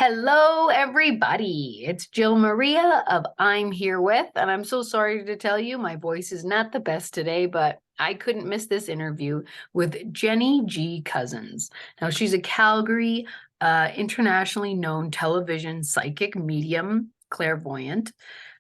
Hello, everybody. It's Jill Maria of I'm Here With, and I'm so sorry to tell you my voice is not the best today, but I couldn't miss this interview with Jeni Ji Cousins. Now, she's a Calgary, internationally known television psychic medium, clairvoyant,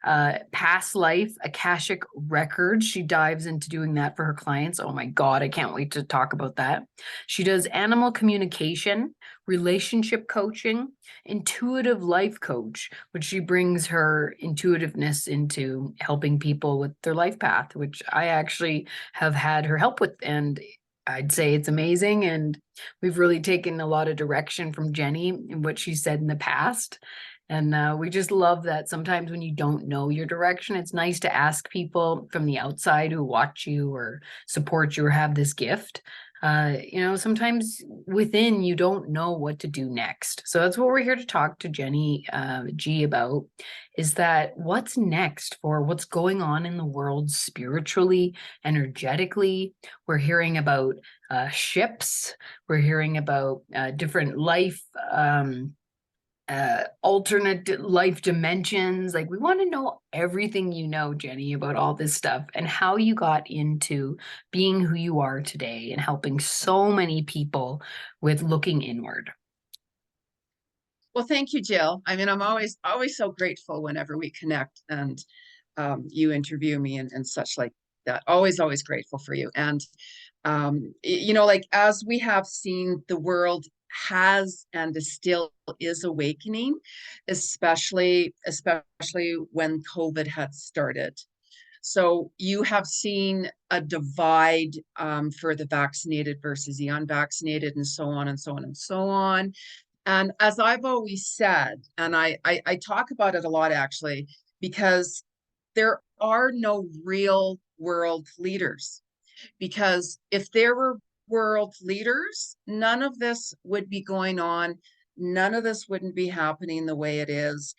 past life, akashic records. She dives into doing that for her clients. Oh my God, I can't wait to talk about that. She does animal communication, relationship coaching, intuitive life coach, which she brings her intuitiveness into helping people with their life path, which I actually have had her help with. And I'd say it's amazing. And we've really taken a lot of direction from Jeni and what she said in the past. And we just love that sometimes when you don't know your direction, it's nice to ask people from the outside who watch you or support you or have this gift. Sometimes within you don't know what to do next. So that's what we're here to talk to Jeni G about, is that what's next for what's going on in the world spiritually, energetically. We're hearing about ships. We're hearing about different life alternate life dimensions. Like, we want to know everything you know, Jeni, about all this stuff and how you got into being who you are today and helping so many people with looking inward. Well, thank you, Jill. I mean, I'm always so grateful whenever we connect and you interview me and such like that. Always grateful for you. And like as we have seen, the world has and is still is awakening, especially when COVID had started. So you have seen a divide for the vaccinated versus the unvaccinated, and so on and so on and so on. And as I've always said, and I talk about it a lot actually, because there are no real world leaders. Because if there were world leaders, none of this would be going on. None of this wouldn't be happening the way it is.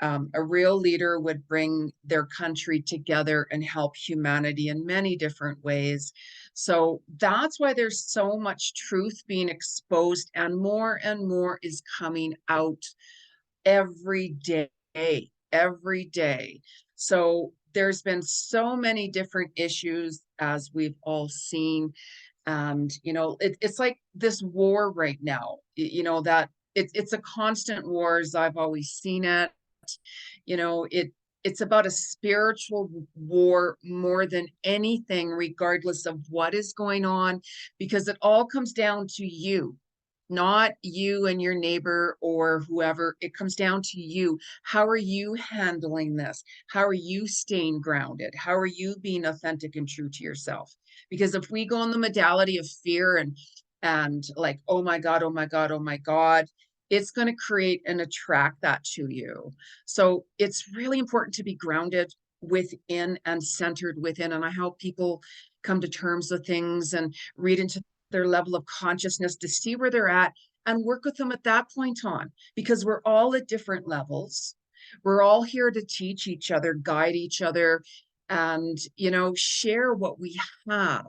A real leader would bring their country together and help humanity in many different ways. So that's why there's so much truth being exposed, and more is coming out every day, every day. So there's been so many different issues, as we've all seen. And, it's like this war right now, that it's a constant war, as I've always seen it. It's about a spiritual war more than anything, regardless of what is going on, because it all comes down to you, not you and your neighbor or whoever. It comes down to you. How are you handling this? How are you staying grounded? How are you being authentic and true to yourself? Because if we go in the modality of fear and like, oh my God, oh my God, oh my God, it's going to create and attract that to you. So it's really important to be grounded within and centered within. And I help people come to terms with things and read into their level of consciousness to see where they're at and work with them at that point on, because we're all at different levels. We're all here to teach each other, guide each other, and, share what we have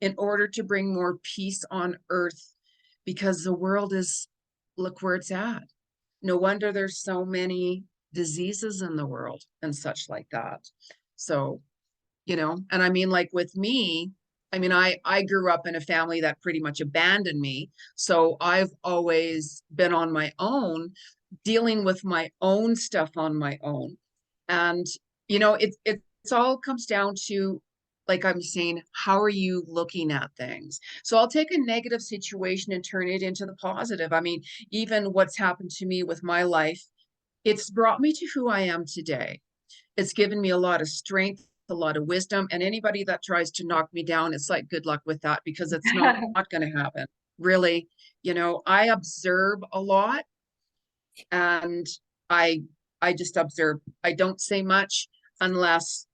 in order to bring more peace on earth, because the world is, look where it's at. No wonder there's so many diseases in the world and such like that. So, and I mean, like with me, I mean, I grew up in a family that pretty much abandoned me. So I've always been on my own, dealing with my own stuff on my own. And, it's all comes down to, like I'm saying, how are you looking at things? So I'll take a negative situation and turn it into the positive. I mean, even what's happened to me with my life, it's brought me to who I am today. It's given me a lot of strength, a lot of wisdom. And anybody that tries to knock me down, it's like, good luck with that, because it's not going to happen. Really, I observe a lot, and I I just observe. I don't say much unless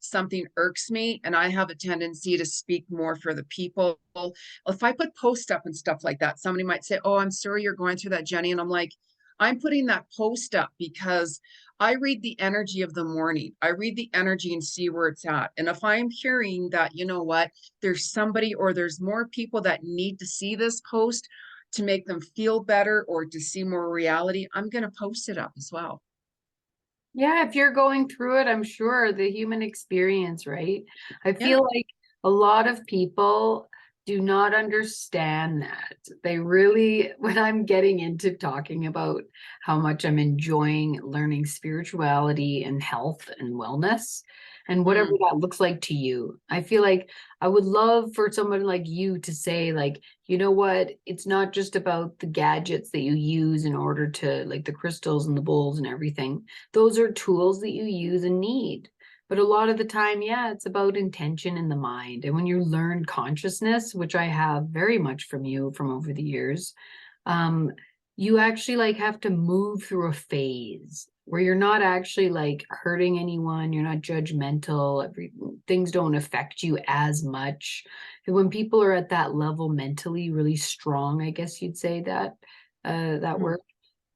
something irks me, and I have a tendency to speak more for the people. If I put post up and stuff like that, somebody might say, "Oh, I'm sorry you're going through that, Jeni," and I'm like, I'm putting that post up because I read the energy of the morning. I read the energy and see where it's at. And if I'm hearing that, there's somebody or there's more people that need to see this post, to make them feel better or to see more reality, I'm going to post it up as well. Yeah, if you're going through it, I'm sure the human experience, right? I Yeah. feel like a lot of people do not understand that. They really, when I'm getting into talking about how much I'm enjoying learning spirituality and health and wellness and whatever Mm. that looks like to you, I feel like I would love for someone like you to say, like, you know what? It's not just about the gadgets that you use in order to, like the crystals and the bowls and everything. Those are tools that you use and need. But a lot of the time, yeah, it's about intention in the mind. And when you learn consciousness, which I have very much from you from over the years, um, you actually like have to move through a phase where you're not actually like hurting anyone, you're not judgmental, things don't affect you as much. And when people are at that level mentally really strong, I guess you'd say that that Mm. word,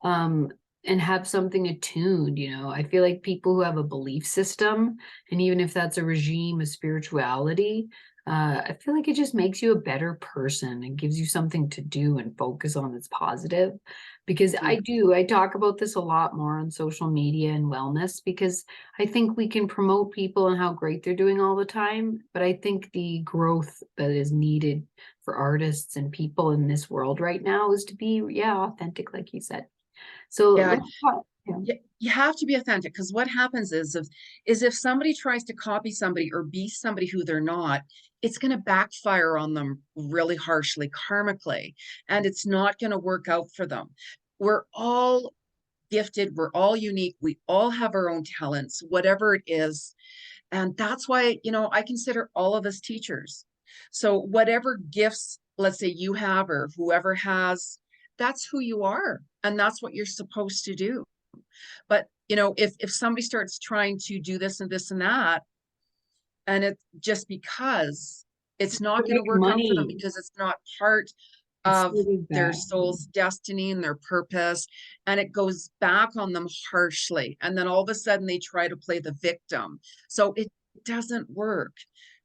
um, and have something attuned, I feel like people who have a belief system, and even if that's a regime of spirituality, I feel like it just makes you a better person and gives you something to do and focus on that's positive. Because Mm. I talk about this a lot more on social media and wellness, because I think we can promote people and how great they're doing all the time, but I think the growth that is needed for artists and people in this world right now is to be, yeah, authentic, like you said. So Yeah. let's talk. Yeah. You have to be authentic, because what happens is if somebody tries to copy somebody or be somebody who they're not, it's going to backfire on them really harshly, karmically, and it's not going to work out for them. We're all gifted, we're all unique, we all have our own talents, whatever it is. And that's why, I consider all of us teachers. So whatever gifts, let's say you have or whoever has, that's who you are. And that's what you're supposed to do. But if somebody starts trying to do this and this and that, and it's just because it's To not going to make work out for them, money. because it's not part It's of sort of their that. soul's destiny and their purpose, and it goes back on them harshly, and then all of a sudden they try to play the victim. So it doesn't work,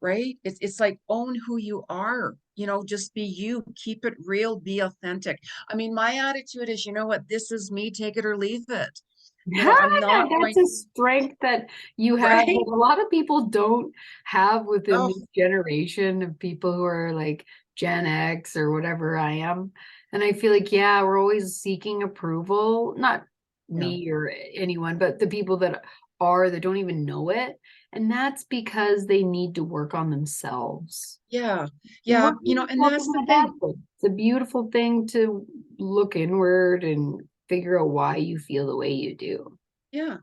right? It's like, own who you are, just be you, keep it real, be authentic. I mean, my attitude is, you know what, this is me, take it or leave it. I'm not That's going, a strength that you have right? that a lot of people don't have within Oh, this generation of people who are like Gen X or whatever I am. And I feel like, yeah, we're always seeking approval, not yeah. me or anyone, but the people that don't even know it. And that's because they need to work on themselves. Yeah. And Yeah. work on And yourself that's the isn't a bad thing. thing. It's a beautiful thing to look inward and figure out why you feel the way you do. Yeah.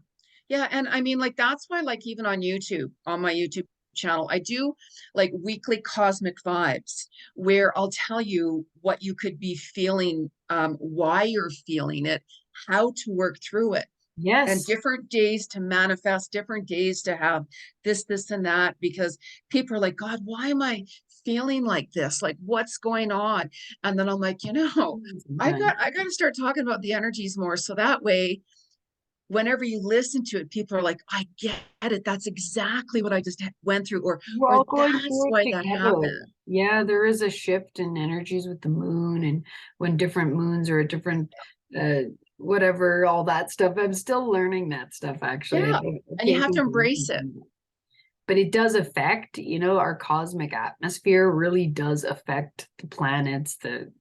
Yeah. And I mean, like, that's why, like, even on YouTube, on my YouTube channel, I do like weekly cosmic vibes where I'll tell you what you could be feeling, why you're feeling it, how to work through it, and Yes. different days to manifest, different days to have this, and that, because people are like, God, why am I feeling like this? Like, what's going on? And then I'm like, I Sometimes. got to start talking about the energies more. So that way, whenever you listen to it, people are like, I get it. That's exactly what I just went through, We're or all going that's through it why that together. happened. Yeah, there is a shift in energies with the moon, and when different moons are at different uh whatever, all that stuff. I'm still learning that stuff actually. Yeah. I've And you have to taken embrace classes it. in it. But it does affect, our cosmic atmosphere really does affect the planets, the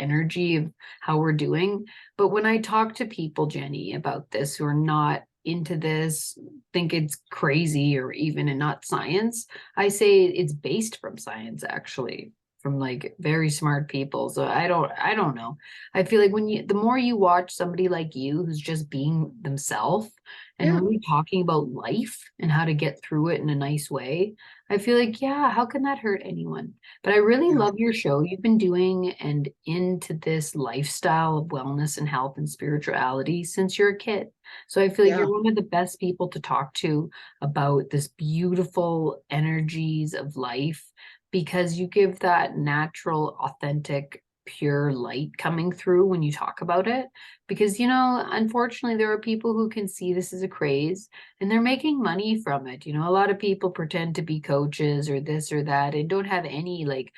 energy of how we're doing. But when I talk to people, Jenny, about this who are not into this, think it's crazy or even and not science, I say it's based from science actually, from like very smart people. So I don't know. I feel like the more you watch somebody like you who's just being themselves and Yeah. really talking about life and how to get through it in a nice way, I feel like, yeah, how can that hurt anyone? But I really Yeah. love your show you've been doing and into this lifestyle of wellness and health and spirituality since you're a kid. So I feel like Yeah. you're one of the best people to talk to about this beautiful energies of life, because you give that natural, authentic pure light coming through when you talk about it. Because, you know, unfortunately, there are people who can see this as a craze and they're making money from it. You know, a lot of people pretend to be coaches or this or that and don't have any like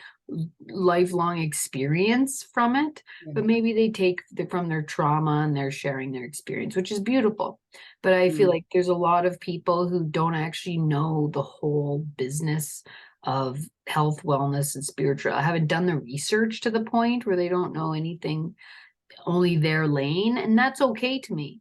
lifelong experience from it, but maybe they take from their trauma and they're sharing their experience, which is beautiful. But I feel Mm. like there's a lot of people who don't actually know the whole business of health, wellness, and spiritual. I haven't done the research to the point where they don't know anything, only their lane, and that's okay to me.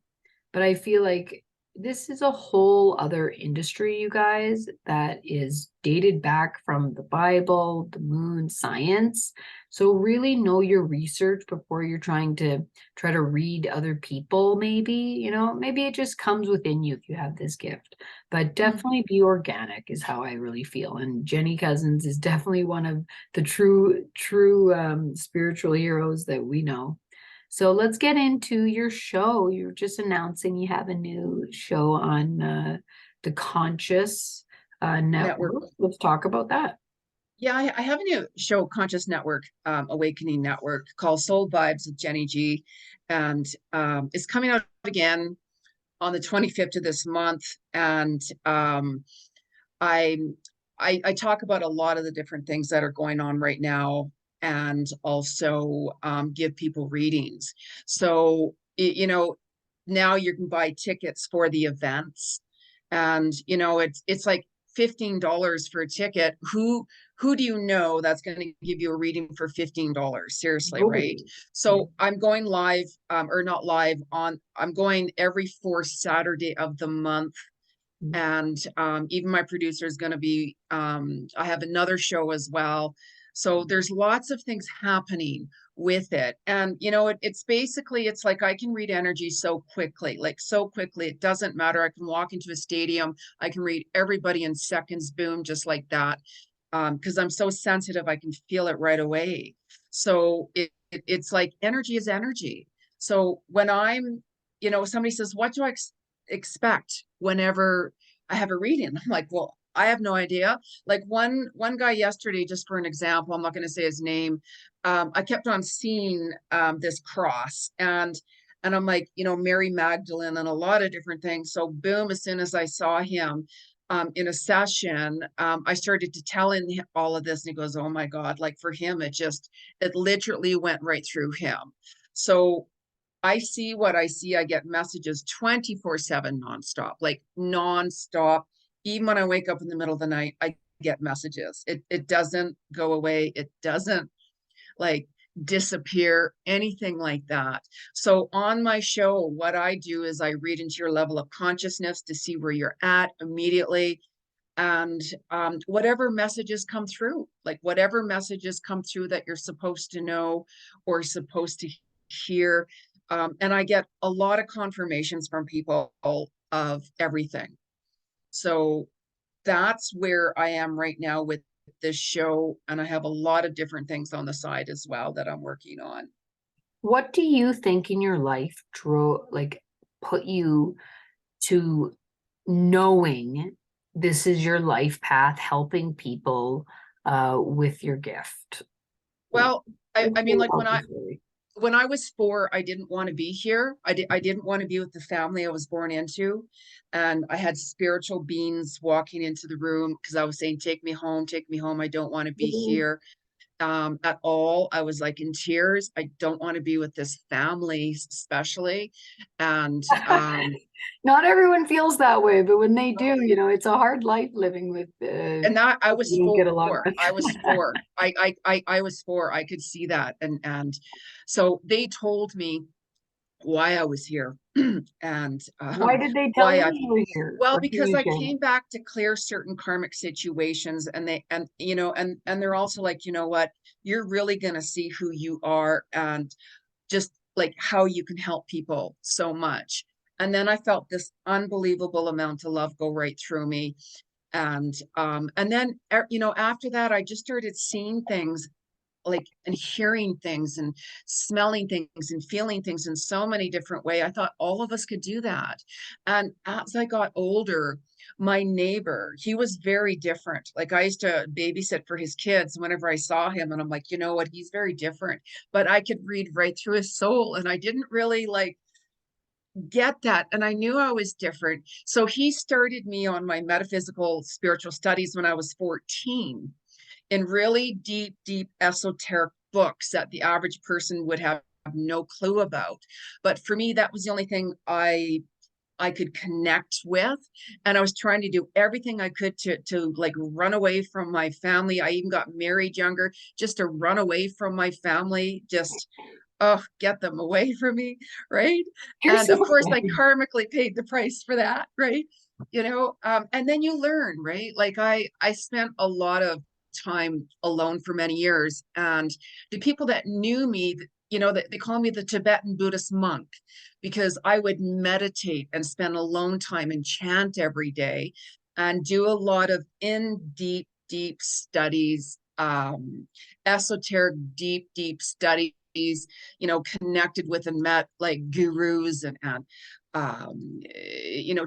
But I feel like this is a whole other industry, you guys, that is dated back from the Bible, the moon, science. So really know your research before you're trying to try to read other people, maybe, you know, maybe it just comes within you if you have this gift. But Mm. definitely be organic is how I really feel. And Jenny Cousins is definitely one of the true spiritual heroes that we know. So let's get into your show. You're just announcing you have a new show on the Conscious Network. Network. Let's talk about that. Yeah, I have a new show, Conscious Network, Awakening Network, called Soul Vibes with Jeni Ji. And it's coming out again on the 25th of this month. And I, I talk about a lot of the different things that are going on right now, and also give people readings. So, you know, now you can buy tickets for the events, and you know it's like $15 for a ticket. Who do you know that's going to give you a reading for $15? Seriously, right? Nobody. Yeah. So I'm going live, or not live on. I'm going every fourth Saturday of the month, and even my producer is going to be. I have another show as well. So there's lots of things happening with it, and you know it's basically, it's like I can read energy so quickly, like so quickly, it doesn't matter. I can walk into a stadium, I can read everybody in seconds, boom, just like that. Because I'm so sensitive, I can feel it right away. So it's like energy is energy. So when I'm, you know, somebody says, what do I expect whenever I have a reading? I'm like, well, I have no idea. Like one guy yesterday, just for an example, I'm not going to say his name. I kept on seeing this cross, and I'm like, you know, Mary Magdalene and a lot of different things. So boom, as soon as I saw him in a session, I started to tell him all of this, and he goes, "Oh my God!" Like for him, it literally went right through him. So I see what I see. I get messages 24/7 nonstop, like nonstop. Even when I wake up in the middle of the night, I get messages. It doesn't go away. It doesn't like disappear, anything like that. So on my show, what I do is I read into your level of consciousness to see where you're at immediately. And whatever messages come through, like whatever messages come through that you're supposed to know or supposed to hear. And I get a lot of confirmations from people of everything. So that's where I am right now with this show. And I have a lot of different things on the side as well that I'm working on. What do you think in your life drove, like, put you to knowing this is your life path, helping people with your gift? Well, I mean, like Obviously. when I was 4, I didn't want to be here. I didn't want to be with the family I was born into. And I had spiritual beings walking into the room because I was saying, take me home, take me home. I don't want to be here at all. I was like in tears. I don't want to be with this family, especially. And Not everyone feels that way, but when they do, you know, it's a hard life living with that I was you don't get 4. along with. I was 4. I was 4. I could see that. And so they told me why I was here, and Why did they tell why you I, you were here? well, Or can because you I share? came back to clear certain karmic situations, and they, and you know, and they're also like, you know what, you're really gonna see who you are, and just like how you can help people so much. And then I felt this unbelievable amount of love go right through me. And then you know, after that, I just started seeing things, like, and hearing things and smelling things and feeling things in so many different ways. I thought all of us could do that. And as I got older, My neighbor, he was very different. Like I used to babysit for his kids whenever I saw him, and I'm like, you know what, he's very different. But I could read right through his soul, and I didn't really like get that. And I knew I was different. So he started me on my metaphysical spiritual studies when I was 14 in really deep, deep esoteric books that the average person would have no clue about. But for me, that was the only thing I could connect with. And I was trying to do everything I could to like run away from my family. I even got married younger just to run away from my family, just oh, get them away from me, right? You're And of so course, I funny. karmically paid the price for that, right? And then you learn, right? Like I spent a lot of time alone for many years, and the people that knew me, they call me the Tibetan Buddhist monk because I would meditate and spend alone time and chant every day and do a lot of in deep, deep studies, esoteric, deep, deep studies, connected with and met like gurus and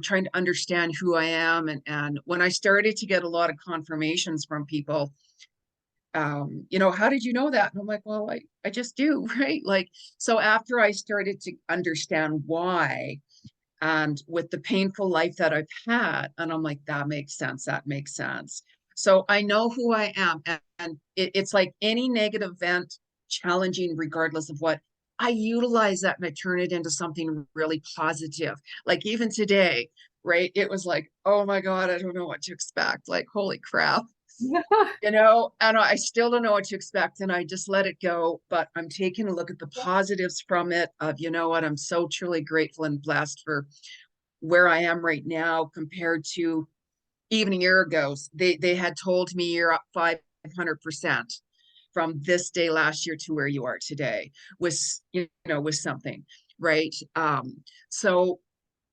trying to understand who I am. And when I started to get a lot of confirmations from people, how did you know that? And I'm like, well, I just do, right? Like, so after I started to understand why, and with the painful life that I've had, and I'm like, that makes sense. That makes sense. So I know who I am. And it's like any negative event, challenging, regardless of what, I utilize that and I turn it into something really positive. Like even today, right? It was like, oh my God, I don't know what to expect. Like, holy crap. And I still don't know what to expect, and I just let it go. But I'm taking a look at the positives from it of, you know what, I'm so truly grateful and blessed for where I am right now compared to even a year ago. They had told me you're up 500% from this day last year to where you are today with, with something, right? So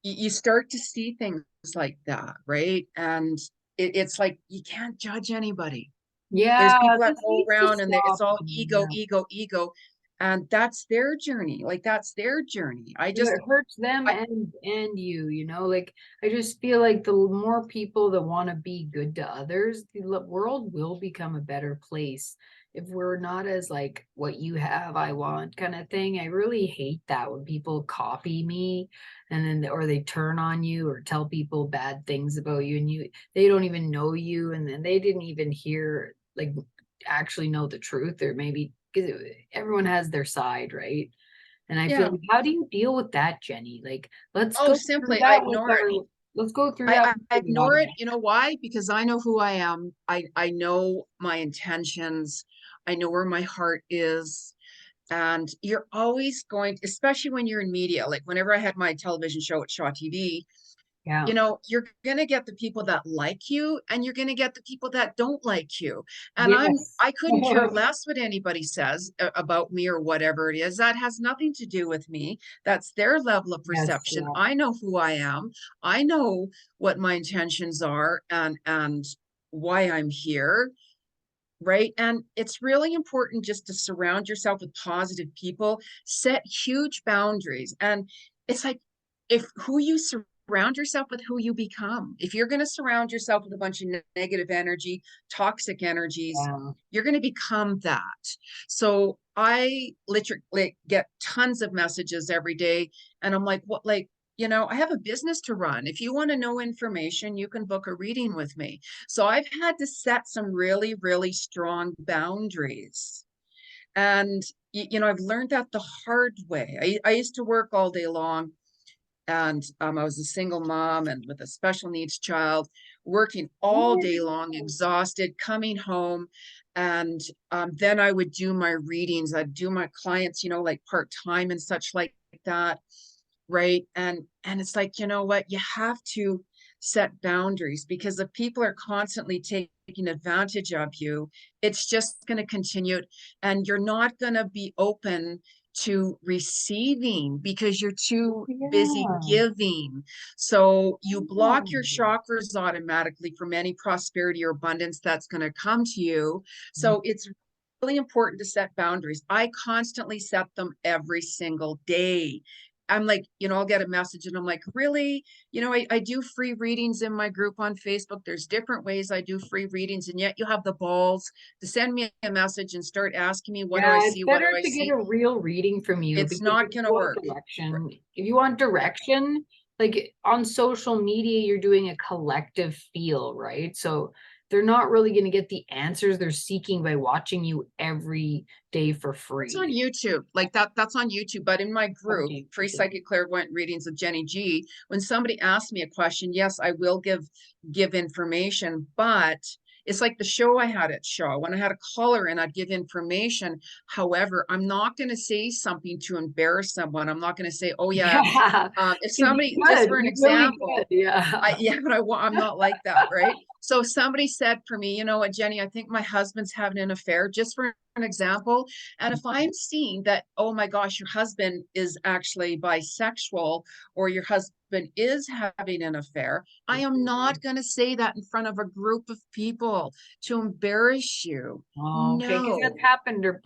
you start to see things like that, right? And it's like you can't judge anybody. There's Yeah, people that this go needs to around and it's stop. all ego, Yeah. ego, ego. And that's their journey. Like that's their journey. It hurts them I, and you, like I just feel like the more people that want to be good to others, the world will become a better place. If we're not as like what you have, I want kind of thing. I really hate that when people copy me and then or they turn on you or tell people bad things about you and they don't even know you and then they didn't even hear like actually know the truth or maybe because everyone has their side, right? And I feel yeah. like, how do you deal with that, Jenny? Like, Oh, simply I ignore it. let's go through I, that I with I the ignore it. audience. You know why? Because I know who I am. I know my intentions. I know where my heart is. And you're always going, especially when you're in media, like whenever I had my television show at Shaw TV, Yeah. you're going to get the people that like you and you're going to get the people that don't like you. And Yes. I couldn't care less what anybody says about me or whatever it is. That has nothing to do with me. That's their level of Yes. perception. Yeah. I know who I am. I know what my intentions are and why I'm here. Right. And it's really important just to surround yourself with positive people, set huge boundaries. And it's like if who you surround yourself with, who you become. If you're going to surround yourself with a bunch of negative energy, toxic energies, Yeah. you're going to become that. So I literally get tons of messages every day. And I'm like, what, like, I have a business to run. If you want to know information, you can book a reading with me. So I've had to set some really, really strong boundaries. And, I've learned that the hard way. I used to work all day long and I was a single mom and with a special needs child, working all day long, exhausted, coming home. And then I would do my readings. I'd do my clients, like part time and such like that, right? And it's like, you know what, you have to set boundaries because if people are constantly taking advantage of you, it's just going to continue and you're not going to be open to receiving because you're too busy Yeah. giving. So you block your Yeah. chakras automatically from any prosperity or abundance that's going to come to you. So it's really important to set boundaries. I constantly set them every single day. I'm like, I'll get a message and I'm like, really? I do free readings in my group on Facebook. There's different ways I do free readings, and yet you have the balls to send me a message and start asking me, what do I Yeah, it's see? What do better I to get see? a real reading from you, It's because not going to work. if you want Yeah. direction, like on social media, you're doing a collective feel, right? So they're not really going to get the answers they're seeking by watching you every day for It's on free. YouTube, like that's on YouTube. But in my group, Okay. Free Psychic Clairvoyant Readings of Jeni Ji, when somebody asks me a question, yes, I will give information, but it's like the show I had at Shaw. When I had a caller and I'd give information. However, I'm not going to say something to embarrass someone. I'm not going to say, oh yeah, Yeah, if because you somebody, just could, for an you really example, could. Yeah. yeah, but I'm not like that, right? So somebody said for me, you know what, Jeni, I think my husband's having an affair, just for an example. And if I'm seeing that, oh my gosh, your husband is actually bisexual, or your husband is having an affair, I am not going to say that in front of a group of people to embarrass you. Okay, because No. that's happened, or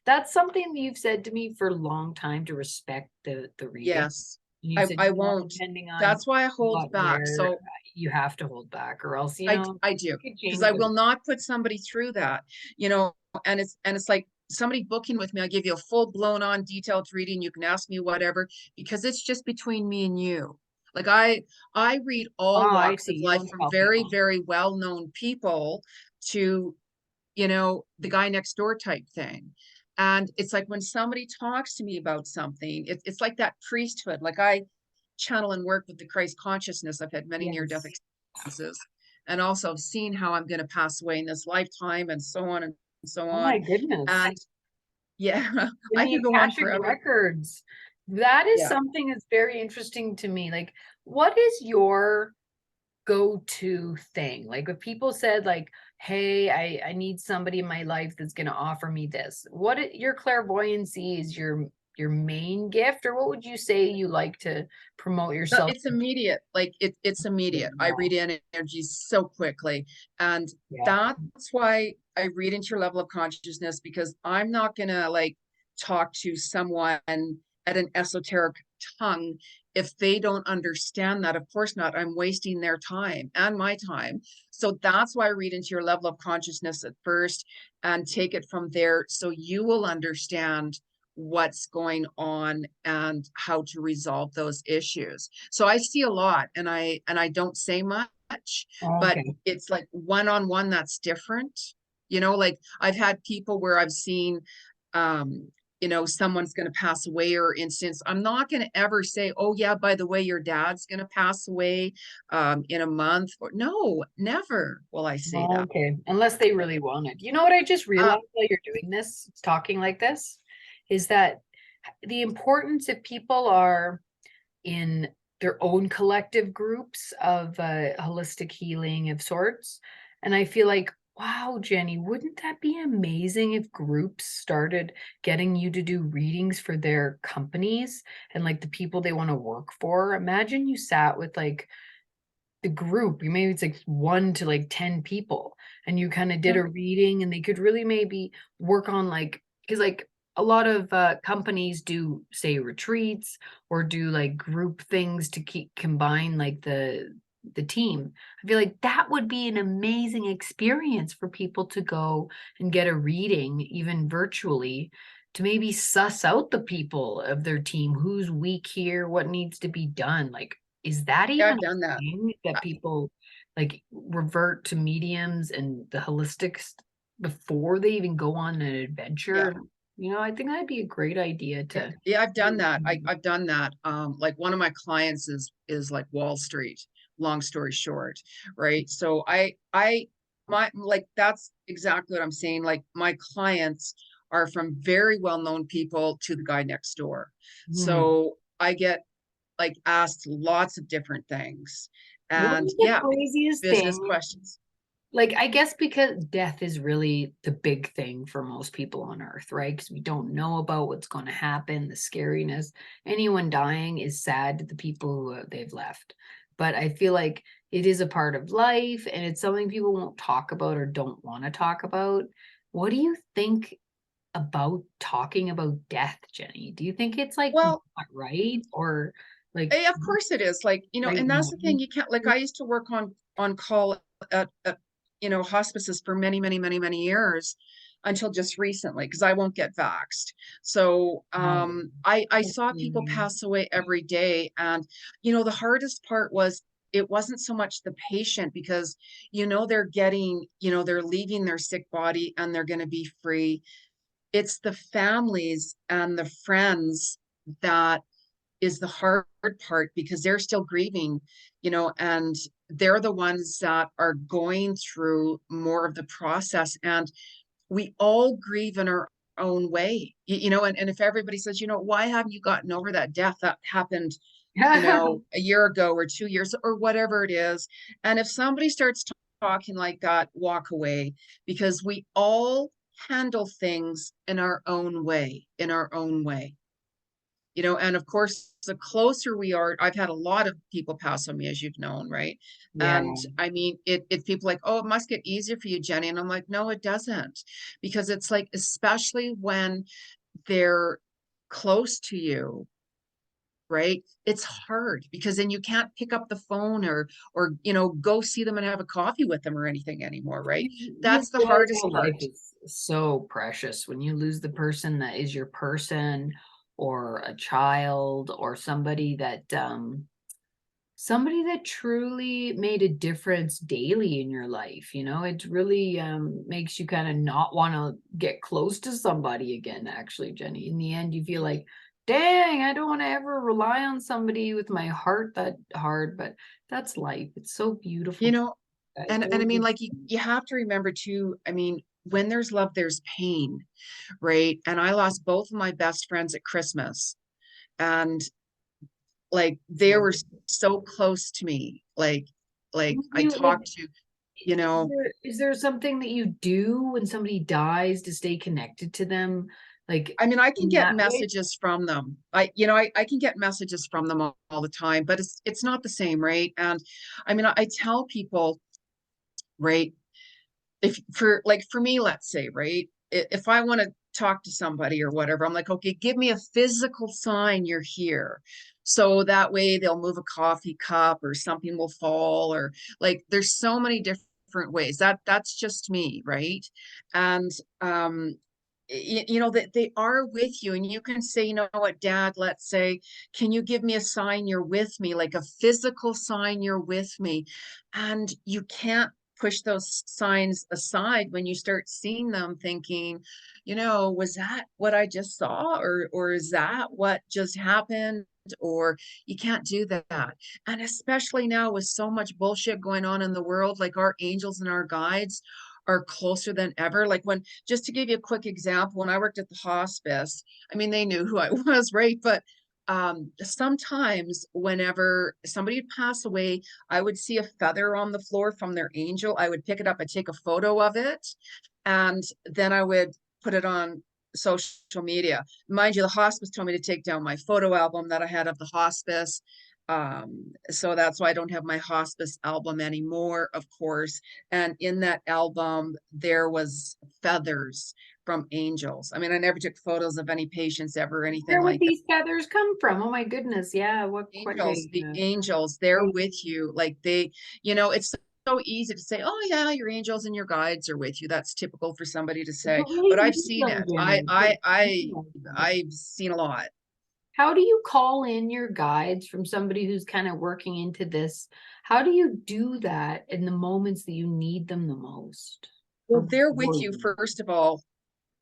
that's something you've said to me for a long time, to respect the reading. Yes. And you I said, I you know, won't. depending on That's why I hold what, back. where, So you have to hold back, or else, I you do, could because change I the. will not put somebody through that, you know, and it's like somebody booking with me, I'll give you a full blown on detailed reading. You can ask me whatever, because it's just between me and you. Like I read all Oh, I walks see. of You life, don't from tell very, people. very well-known people to, the guy next door type thing. And it's like when somebody talks to me about something, it's like that priesthood. Like I channel and work with the Christ consciousness. I've had many near-death Yes. experiences, and also I've seen how I'm going to pass away in this lifetime, and so on and so Oh my on. goodness. And yeah, In I the could go on Akashic forever. records. That is Yeah. something that's very interesting to me. Like, what is your go-to thing? Like, if people said, like, hey, I need somebody in my life that's going to offer me this, your clairvoyancy is your main gift, or what would you say you like to promote No, yourself? it's immediate. Like it's immediate. I read energy so quickly. And Yeah. that's why I read into your level of consciousness, because I'm not gonna like talk to someone at an esoteric tongue if they don't understand that. Of course not. I'm wasting their time and my time. So that's why I read into your level of consciousness at first and take it from there, so you will understand what's going on and how to resolve those issues. So I see a lot, and I don't say much, but Okay. it's like one-on-one that's different. Like I've had people where I've seen someone's going to pass away, or instance, I'm not going to ever say, oh yeah, by the way, your dad's going to pass away in a month. Or no, never will I say that. Okay. Unless they really want it. You know what I just uh, realized while you're doing this, talking like this, is that the importance, if people are in their own collective groups of holistic healing of sorts. And I feel like, wow, Jeni, wouldn't that be amazing if groups started getting you to do readings for their companies and like the people they want to work for? Imagine you sat with like the group, you maybe it's like 1 to like 10 people, and you kind of did yeah, a reading, and they could really maybe work on, like, because like a lot of companies do, say, retreats or do like group things to keep combine like the team. I feel like that would be an amazing experience for people to go and get a reading, even virtually, to maybe suss out the people of their team, who's weak here, what needs to be done. Like, is that yeah, even I've done that. thing that Uh, people like revert to mediums and the holistics before they even go on an yeah. adventure? I think that'd be a great idea Yeah, to. yeah, I've done that. I've done that. Like one of my clients is like Wall Street, long story short, right? So my like that's exactly what I'm saying. Like my clients are from very well-known people to the guy next door. Hmm. So I get like asked lots of different things. What And is the yeah, craziest business thing? questions. Like, I guess because death is really the big thing for most people on earth, right? Because we don't know about what's going to happen, the scariness. Anyone dying is sad to the people who they've left. But I feel like it is a part of life, and it's something people won't talk about or don't want to talk about. What do you think? about talking about death, Jenny? Do you think it's like Well, not right, or like of course it is, like, right and that's now? the thing, you can't, like, I used to work on call at hospices for many, many, many, many years until just recently, because I won't get vaxxed. So Wow. I That's saw people scary. pass away every day. And the hardest part was, it wasn't so much the patient, because they're getting, they're leaving their sick body and they're going to be free. It's the families and the friends that is the hard part, because they're still grieving, and they're the ones that are going through more of the process. And we all grieve in our own way, and if everybody says, why haven't you gotten over that death that happened, a year ago or 2 years or whatever it is. And if somebody starts talking like that, walk away, because we all handle things in our own way, and of course, the closer we are, I've had a lot of people pass on me, as you've known, right? Yeah. And I mean, it's people like, oh, it must get easier for you, Jenny. And I'm like, no, it doesn't. Because it's like, especially when they're close to you, right? It's hard, because then you can't pick up the phone or go see them and have a coffee with them or anything anymore, right? You That's the realize hardest how life part. is so precious when you lose the person that is your person, or a child, or somebody that truly made a difference daily in your life. It really makes you kind of not want to get close to somebody again, actually, Jenny. In the end, you feel like, dang, I don't want to ever rely on somebody with my heart that hard, but that's life. It's so beautiful, You know, guys. and Go I mean, do. like, you have to remember too, I mean, when there's love, there's pain, right? And I lost both of my best friends at Christmas. And like, they were so close to me. Like Do I you like, talked to, you know, is there something that you do when somebody dies to stay connected to them? Like I mean, I can in get that way? messages from them. I can get messages from them all the time, but it's not the same, right? And I mean, I tell people, right, if for me, let's say, right, if I want to talk to somebody or whatever, I'm like, okay, give me a physical sign you're here. So that way they'll move a coffee cup or something will fall, or like, there's so many different ways. That's just me, right? And that they are with you, and you can say, you know what, Dad, let's say, can you give me a sign you're with me, like a physical sign you're with me? And you can't push those signs aside when you start seeing them, thinking, was that what I just saw, or is that what just happened? Or you can't do that. And especially now, with so much bullshit going on in the world, like, our angels and our guides are closer than ever. Like, when, just to give you a quick example, when I worked at the hospice, I mean, they knew who I was, right? But sometimes whenever somebody would pass away, I would see a feather on the floor from their angel. I would pick it up, I'd take a photo of it, and then I would put it on social media. Mind you, the hospice told me to take down my photo album that I had of the hospice. So that's why I don't have my hospice album anymore, of course. And in that album, there was feathers from angels. I mean, I never took photos of any patients ever, or anything Where would like that. these feathers come from? Oh my goodness. Yeah, what Angels, they the angels, they're oh, with you. Like, it's so easy to say, oh yeah, your angels and your guides are with you. That's typical for somebody to say, but really but I've meet seen them, it. Jenny. But I've seen a lot. how do you call in your guides from somebody who's kind of working into this? How do you do that in the moments that you need them the most? Well, Or they're before with you, you? first of all,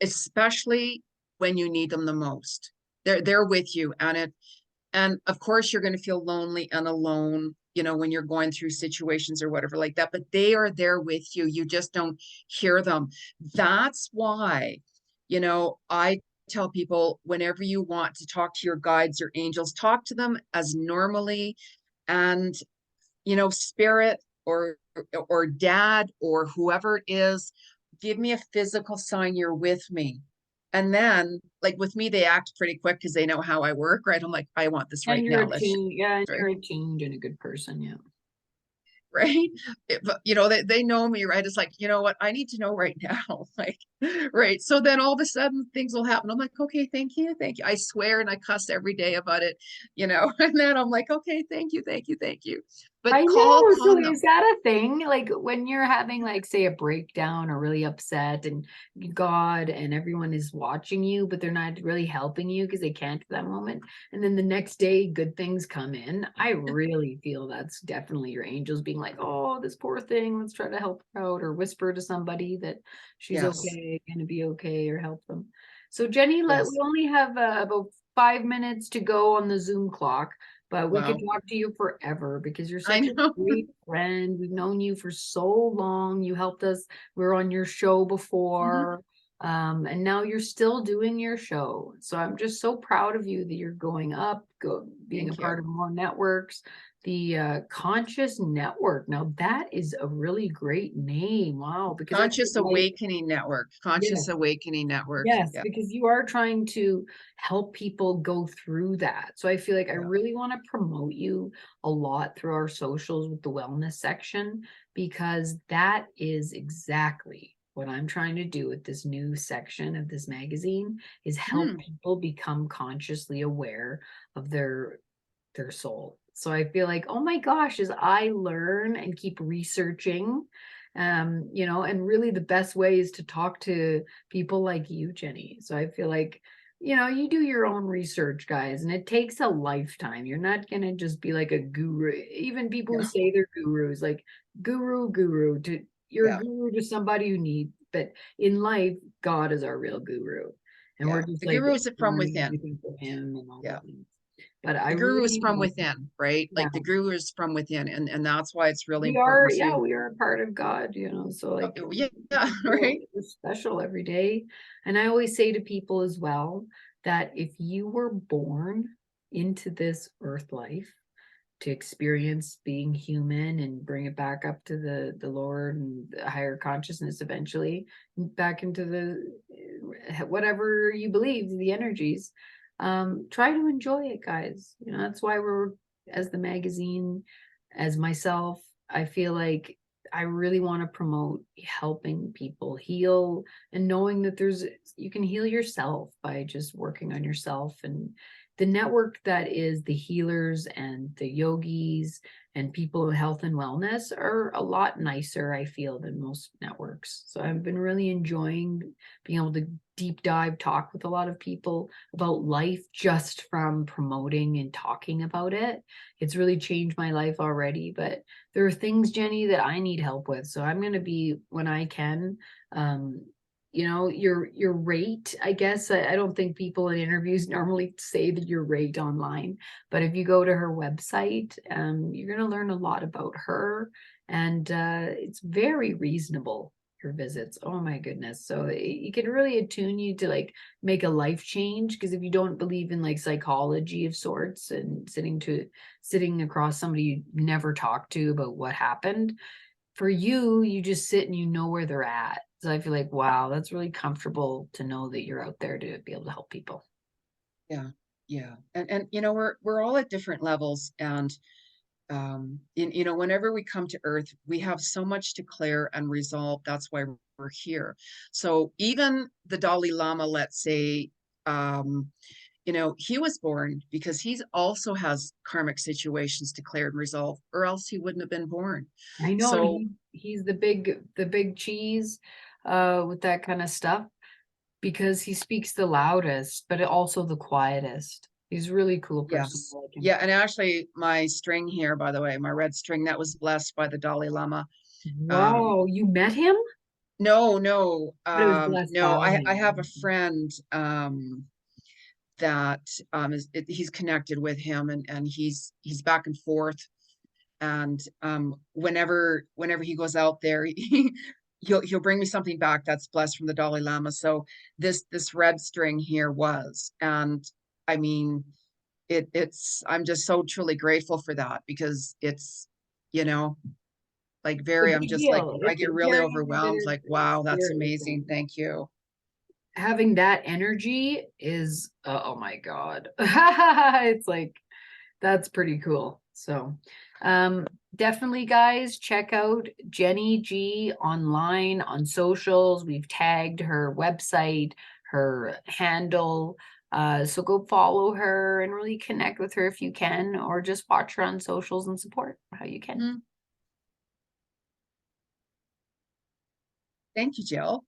especially when you need them the most. They're with you, and of course you're going to feel lonely and alone, when you're going through situations or whatever like that, but they are there with you. You just don't hear them. That's why, I tell people, whenever you want to talk to your guides or angels, talk to them as normally. And spirit, or dad, or whoever it is, give me a physical sign you're with me. And then, like, with me, they act pretty quick because they know how I work, right? I'm like, I want this right And you're now. Let's attuned, yeah, and right. you're attuned and a good person, yeah. right? But you know, they know me, right? It's like, you know what, I need to know right now. Like, right. So then all of a sudden things will happen. I'm like, okay, thank you, thank you. I swear, and I cuss every day about it, you know, and then I'm like, okay, thank you, thank you, thank you. But I call know. So upon them. is that a thing? Like when you're having like say a breakdown or really upset and God and everyone is watching you, but they're not really helping you because they can't at that moment. And then the next day good things come in. I really feel that's definitely your angels being like, oh, this poor thing, let's try to help her out or whisper to somebody that she's Yes, okay, gonna be okay, or help them. So Jenny, we yes. only have about 5 minutes to go on the Zoom clock. But we could Wow. talk to you forever because you're I such a know. great friend. We've known you for so long. You helped us. We were on your show Mhm. before. And now you're still doing your show. So I'm just so proud of you that you're going up, being a Thank you. part of more networks. The Conscious Network. Now that is a really great name. Wow, because that's Conscious like, Awakening Network. Conscious yes. Awakening Network. Yes, Yeah, because you are trying to help people go through that. So I feel like I yeah. really want to promote you a lot through our socials with the wellness section, because that is exactly what I'm trying to do with this new section of this magazine is help Hmm. people become consciously aware of their soul. So I feel like, oh my gosh, as I learn and keep researching, and really the best way is to talk to people like you, Jenny. So I feel like, you do your own research, guys, and it takes a lifetime. You're not going to just be like a guru. Even people who Yeah, say they're gurus, like guru to you're a yeah, guru to somebody who needs, but in life, God is our real guru. And we're yeah. just The like guru is from learning within. everything from him and all the Yeah. things. But I The guru is really from want, within, right? yeah, Like the guru is from within, and that's why it's really we are, important yeah, to, we are a part of God, so like yeah, we yeah, can feel right? we're special every day. And I always say to people as well that if you were born into this earth life to experience being human and bring it back up to the Lord and the higher consciousness eventually, back into the whatever you believe, the energies, try to enjoy it, guys. That's why we're, as the magazine, as myself, I feel like I really want to promote helping people heal and knowing that you can heal yourself by just working on yourself. And the network that is the healers and the yogis and people in health and wellness are a lot nicer, I feel, than most networks. So I've been really enjoying being able to deep dive talk with a lot of people about life just from promoting and talking about it. It's really changed my life already, but there are things, Jenny, that I need help with. So I'm going to be, when I can, um, your rate, I guess. I don't think people in interviews normally say that your rate online, but if you go to her website, you're going to learn a lot about her, and it's very reasonable, her visits. Oh my goodness. So it can really attune you to like make a life change, because if you don't believe in like psychology of sorts and sitting across somebody you never talked to about what happened, for you, you just sit and you know where they're at. So I feel like, wow, that's really comfortable to know that you're out there to be able to help people. Yeah, yeah. And you know, we're all at different levels, and you know, whenever we come to earth, we have so much to clear and resolve. That's why we're here. So even the Dalai Lama, let's say, um you know, he was born because he also has karmic situations to clear and resolve, or else he wouldn't have been born. I know, and So he's the big cheese with that kind of stuff, because he speaks the loudest, but also the quietest. He's a really cool person. I yes, like him. yeah. And actually my string here, by the way, my red string, that was blessed by the Dalai Lama. um Wow, you met him? no, no, But it was blessed no, by I have a him. friend that he's connected with him, and he's back and forth, and whenever he goes out there, he'll bring me something back that's blessed from the Dalai Lama. So this red string here was, and I mean, it's I'm just so truly grateful for that, because it's, you know, like It's very, a I'm big just like, deal. I It's get really carrying overwhelmed, like, wow, that's spirit with amazing, them. thank you. Having that energy is, oh my God. It's like, that's pretty cool. So, definitely guys, check out Jeni Ji online on socials. We've tagged her website, her handle. So go follow her and really connect with her if you can, or just watch her on socials and support how you can. Thank you, Jill.